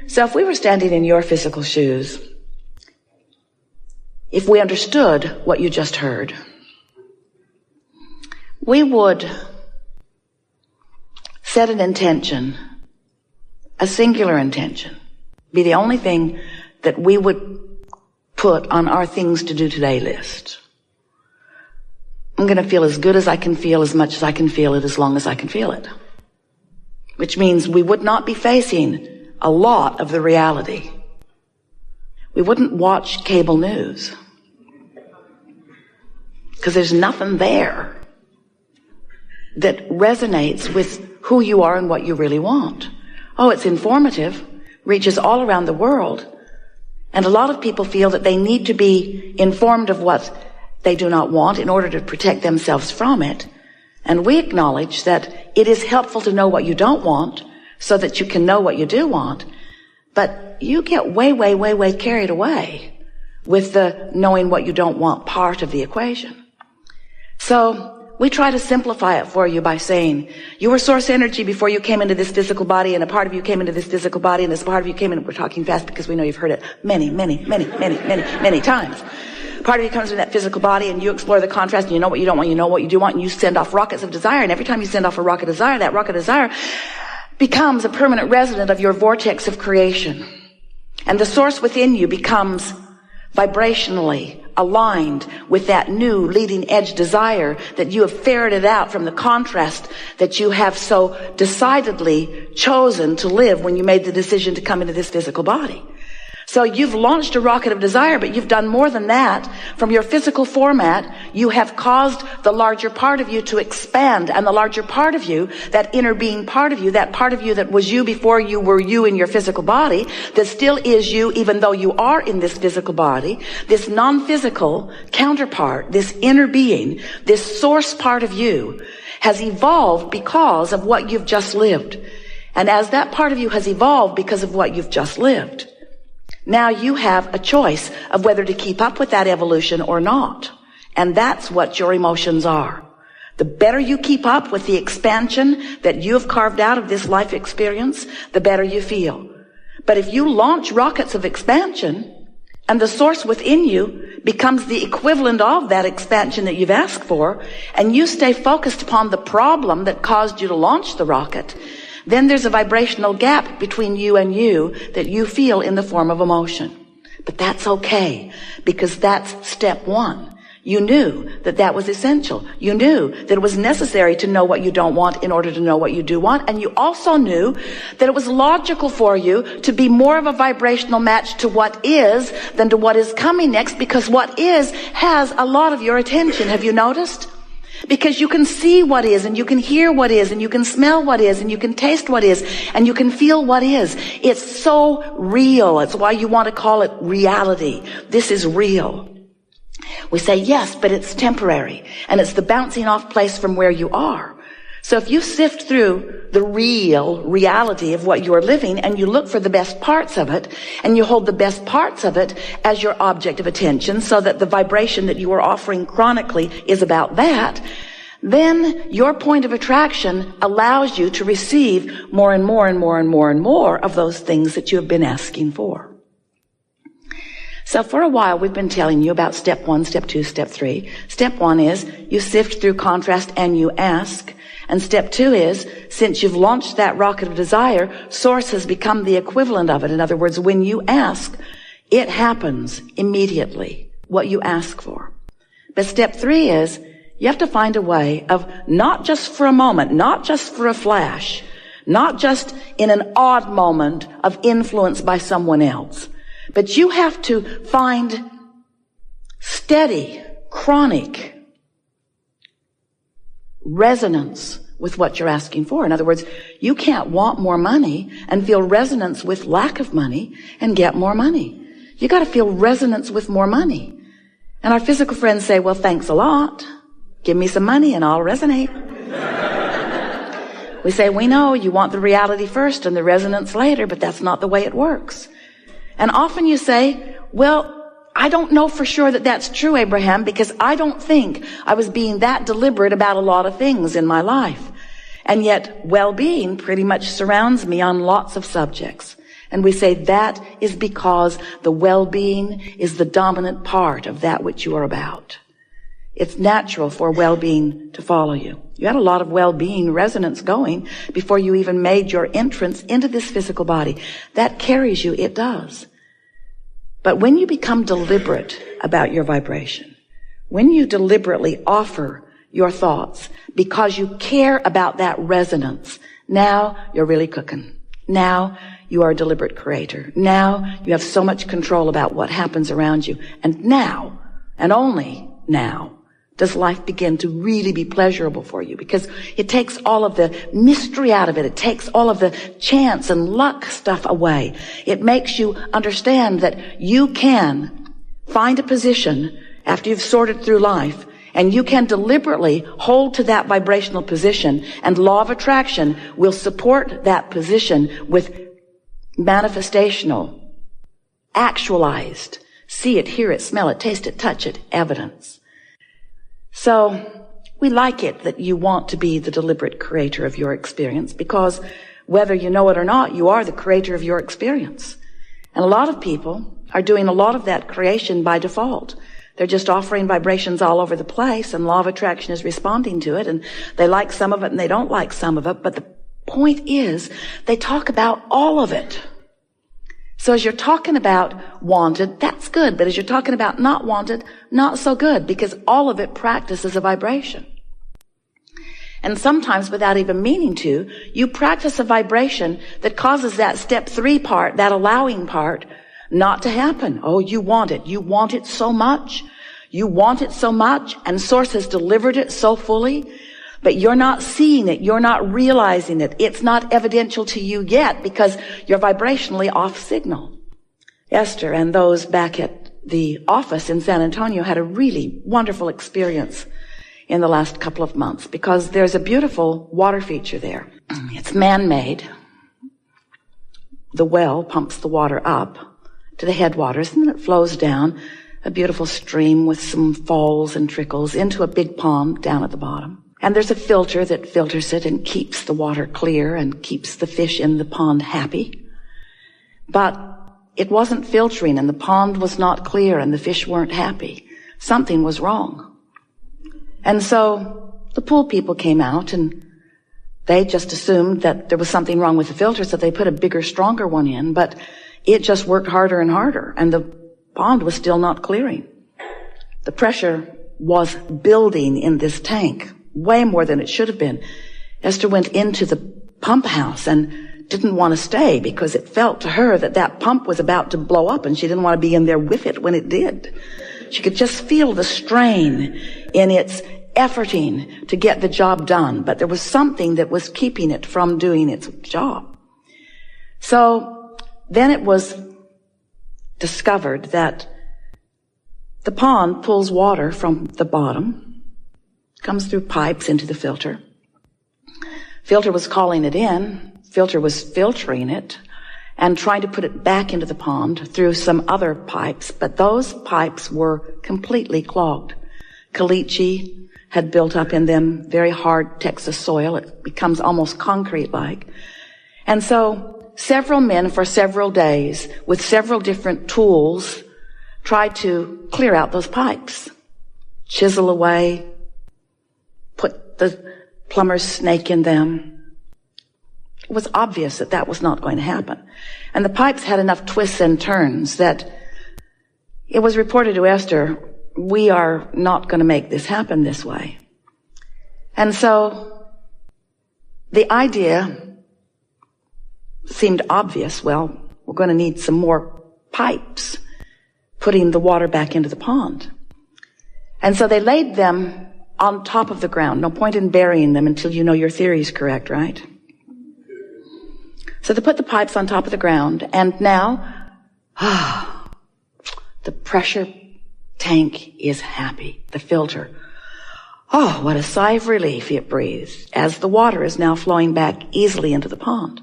So if we were standing in your physical shoes, if we understood what you just heard, we would set an intention, a singular intention, be the only thing that we would put on our things to do today list. I'm going to feel as good as I can feel, as much as I can feel it, as long as I can feel it. Which means we would not be facing a lot of the reality. We wouldn't watch cable news, because there's nothing there that resonates with who you are and what you really want. Oh, it's informative, reaches all around the world, and a lot of people feel that they need to be informed of what they do not want in order to protect themselves from it. And we acknowledge that it is helpful to know what you don't want so that you can know what you do want. But you get way carried away with the knowing what you don't want part of the equation. So we try to simplify it for you by saying, you were source energy before you came into this physical body, and a part of you came into this physical body, and this part of you came in. We're talking fast because we know you've heard it many times. Part of you comes in that physical body, and you explore the contrast, and you know what you don't want, you know what you do want, and you send off rockets of desire. And every time you send off a rocket of desire, that rocket of desire becomes a permanent resident of your vortex of creation. And the source within you becomes vibrationally aligned with that new leading edge desire that you have ferreted out from the contrast that you have so decidedly chosen to live when you made the decision to come into this physical body. So you've launched a rocket of desire, but you've done more than that. From your physical format, you have caused the larger part of you to expand, and the larger part of you, that inner being part of you, that part of you that was you before you were you in your physical body, that still is you even though you are in this physical body, this non-physical counterpart, this inner being, this source part of you has evolved because of what you've just lived. And as that part of you has evolved because of what you've just lived, now you have a choice of whether to keep up with that evolution or not. And that's what your emotions are. The better you keep up with the expansion that you have carved out of this life experience, the better you feel. But if you launch rockets of expansion, and the source within you becomes the equivalent of that expansion that you've asked for, and you stay focused upon the problem that caused you to launch the rocket, then there's a vibrational gap between you and you that you feel in the form of emotion. But that's okay, because that's step one. You knew that that was essential. You knew that it was necessary to know what you don't want in order to know what you do want. And you also knew that it was logical for you to be more of a vibrational match to what is than to what is coming next, because what is has a lot of your attention. Have you noticed? Because you can see what is, and you can hear what is, and you can smell what is, and you can taste what is, and you can feel what is. It's so real. It's why you want to call it reality. This is real. We say, yes, but it's temporary, and it's the bouncing off place from where you are. So if you sift through the real reality of what you're living, and you look for the best parts of it, and you hold the best parts of it as your object of attention, so that the vibration that you are offering chronically is about that, then your point of attraction allows you to receive more and more and more and more and more of those things that you have been asking for. So for a while, we've been telling you about step 1, step 2, step 3. Step 1 is you sift through contrast and you ask. And step 2 is, since you've launched that rocket of desire, source has become the equivalent of it. In other words, when you ask, it happens immediately, what you ask for. But step 3 is, you have to find a way of not just for a moment, not just for a flash, not just in an odd moment of influence by someone else, but you have to find steady, chronic resonance with what you're asking for. In other words, you can't want more money and feel resonance with lack of money and get more money. You got to feel resonance with more money. And our physical friends say, well, thanks a lot. Give me some money and I'll resonate. We say, we know you want the reality first and the resonance later, but that's not the way it works. And often you say, well, I don't know for sure that that's true, Abraham, because I don't think I was being that deliberate about a lot of things in my life. And yet well-being pretty much surrounds me on lots of subjects. And we say that is because the well-being is the dominant part of that which you are about. It's natural for well-being to follow you. You had a lot of well-being resonance going before you even made your entrance into this physical body. That carries you, it does. But when you become deliberate about your vibration, when you deliberately offer your thoughts because you care about that resonance, now you're really cooking. Now you are a deliberate creator. Now you have so much control about what happens around you. And now, and only now, does life begin to really be pleasurable for you, because it takes all of the mystery out of it. It takes all of the chance and luck stuff away. It makes you understand that you can find a position after you've sorted through life, and you can deliberately hold to that vibrational position, and law of attraction will support that position with manifestational, actualized, see it, hear it, smell it, taste it, touch it, evidence. So we like it that you want to be the deliberate creator of your experience, because whether you know it or not, you are the creator of your experience. And a lot of people are doing a lot of that creation by default. They're just offering vibrations all over the place, and law of attraction is responding to it, and they like some of it and they don't like some of it. But the point is, they talk about all of it. So as you're talking about wanted, that's good. But as you're talking about not wanted, not so good, because all of it practices a vibration. And sometimes, without even meaning to, you practice a vibration that causes that step 3 part, that allowing part, not to happen. Oh, you want it. You want it so much. You want it so much, and Source has delivered it so fully. But you're not seeing it. You're not realizing it. It's not evidential to you yet because you're vibrationally off signal. Esther and those back at the office in San Antonio had a really wonderful experience in the last couple of months, because there's a beautiful water feature there. It's man-made. The well pumps the water up to the headwaters, and then it flows down a beautiful stream with some falls and trickles into a big pond down at the bottom. And there's a filter that filters it and keeps the water clear and keeps the fish in the pond happy. But it wasn't filtering, and the pond was not clear, and the fish weren't happy. Something was wrong. And so the pool people came out, and they just assumed that there was something wrong with the filter, so they put a bigger, stronger one in, but it just worked harder and harder, and the pond was still not clearing. The pressure was building in this tank, way more than it should have been. Esther went into the pump house and didn't want to stay because it felt to her that that pump was about to blow up, and she didn't want to be in there with it when it did. She could just feel the strain in its efforting to get the job done, but there was something that was keeping it from doing its job. So then it was discovered that the pond pulls water from the bottom, comes through pipes into the filter. Filter was calling it in. Filter was filtering it and trying to put it back into the pond through some other pipes, but those pipes were completely clogged. Caliche had built up in them, very hard Texas soil. It becomes almost concrete-like. And so several men for several days with several different tools tried to clear out those pipes, chisel away, put the plumber's snake in them. It was obvious that that was not going to happen. And the pipes had enough twists and turns that it was reported to Esther, we are not going to make this happen this way. And so the idea seemed obvious. Well, we're going to need some more pipes putting the water back into the pond. And so they laid them on top of the ground. No point in burying them until you know your theory is correct, right? So they put the pipes on top of the ground, and now, the pressure tank is happy. The filter. Oh, what a sigh of relief it breathes as the water is now flowing back easily into the pond.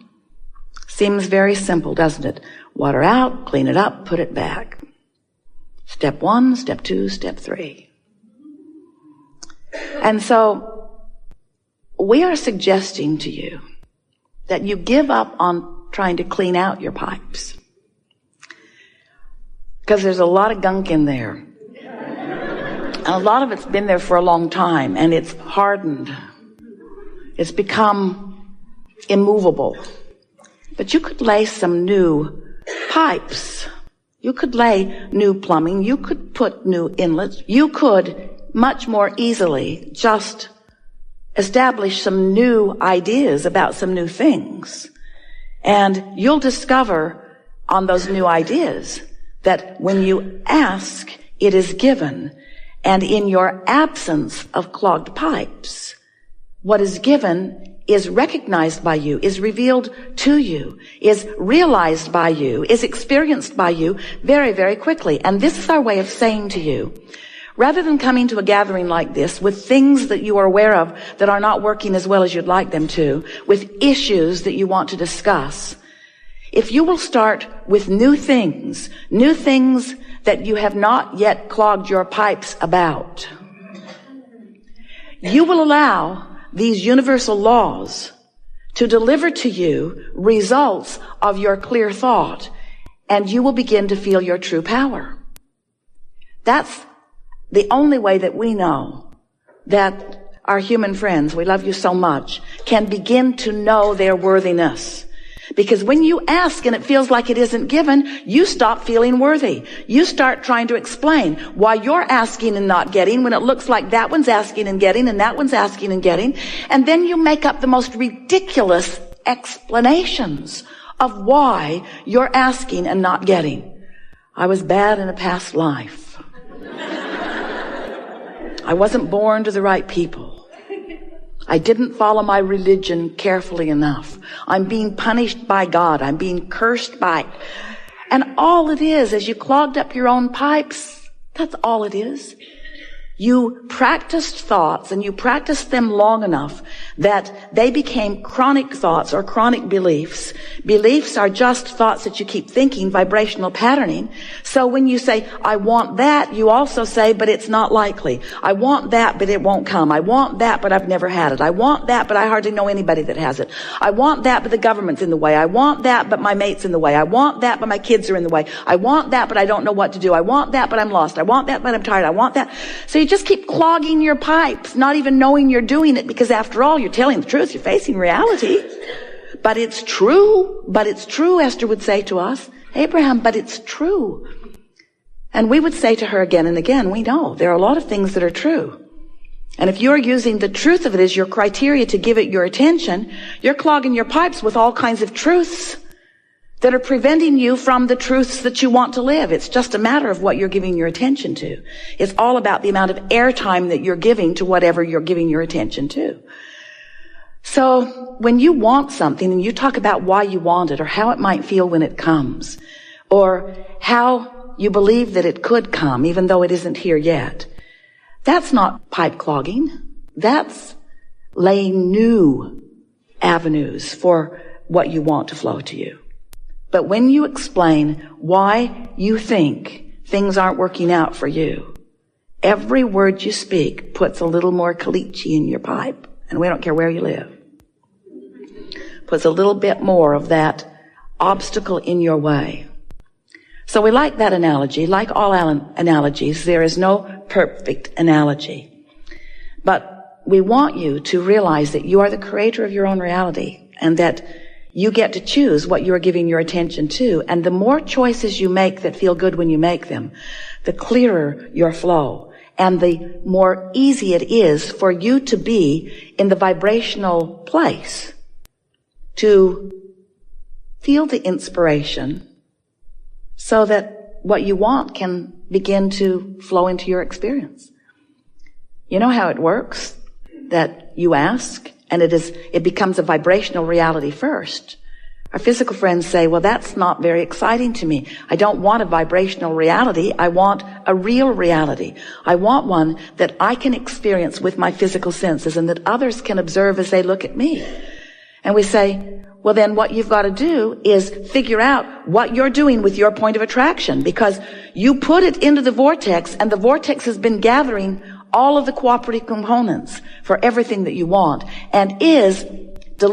Seems very simple, doesn't it? Water out, clean it up, put it back. Step 1, step 2, step 3. And so we are suggesting to you that you give up on trying to clean out your pipes. Because there's a lot of gunk in there. And a lot of it's been there for a long time, and it's hardened. It's become immovable. But you could lay some new pipes. You could lay new plumbing. You could put new inlets. You could much more easily just establish some new ideas about some new things. And you'll discover on those new ideas that when you ask, it is given. And in your absence of clogged pipes, what is given is recognized by you, is revealed to you, is realized by you, is experienced by you very, very quickly. And this is our way of saying to you, rather than coming to a gathering like this with things that you are aware of that are not working as well as you'd like them to, with issues that you want to discuss, if you will start with new things that you have not yet clogged your pipes about, you will allow these universal laws to deliver to you results of your clear thought, and you will begin to feel your true power. That's the only way that we know that our human friends, we love you so much, can begin to know their worthiness. Because when you ask and it feels like it isn't given, you stop feeling worthy. You start trying to explain why you're asking and not getting when it looks like that one's asking and getting and that one's asking and getting. And then you make up the most ridiculous explanations of why you're asking and not getting. I was bad in a past life. I wasn't born to the right people. I didn't follow my religion carefully enough. I'm being punished by God. I'm being cursed by it. And all it is you clogged up your own pipes. That's all it is. You practiced thoughts, and you practiced them long enough that they became chronic thoughts or chronic beliefs. Beliefs are just thoughts that you keep thinking, vibrational patterning. So when you say, I want that, you also say, but it's not likely. I want that, but it won't come. I want that, but I've never had it. I want that, but I hardly know anybody that has it. I want that, but the government's in the way. I want that, but my mate's in the way. I want that, but my kids are in the way. I want that, but I don't know what to do. I want that, but I'm lost. I want that, but I'm tired. I want that. So you just keep clogging your pipes, not even knowing you're doing it, because after all, you're telling the truth. You're facing reality. But it's true. But it's true, Esther would say to us. Abraham, but it's true. And we would say to her again and again, we know there are a lot of things that are true. And if you're using the truth of it as your criteria to give it your attention, you're clogging your pipes with all kinds of truths that are preventing you from the truths that you want to live. It's just a matter of what you're giving your attention to. It's all about the amount of airtime that you're giving to whatever you're giving your attention to. So when you want something and you talk about why you want it or how it might feel when it comes or how you believe that it could come even though it isn't here yet, that's not pipe clogging. That's laying new avenues for what you want to flow to you. But when you explain why you think things aren't working out for you, every word you speak puts a little more caliche in your pipe. And we don't care where you live. Puts a little bit more of that obstacle in your way. So we like that analogy. Like all analogies, there is no perfect analogy. But we want you to realize that you are the creator of your own reality and that you get to choose what you are giving your attention to. And the more choices you make that feel good when you make them, the clearer your flow. And the more easy it is for you to be in the vibrational place to feel the inspiration so that what you want can begin to flow into your experience. You know how it works? That you ask, and it becomes a vibrational reality first. Our physical friends say, well, that's not very exciting to me. I don't want a vibrational reality. I want a real reality. I want one that I can experience with my physical senses and that others can observe as they look at me. And we say, well, then what you've got to do is figure out what you're doing with your point of attraction, because you put it into the vortex, and the vortex has been gathering all of the cooperative components for everything that you want and is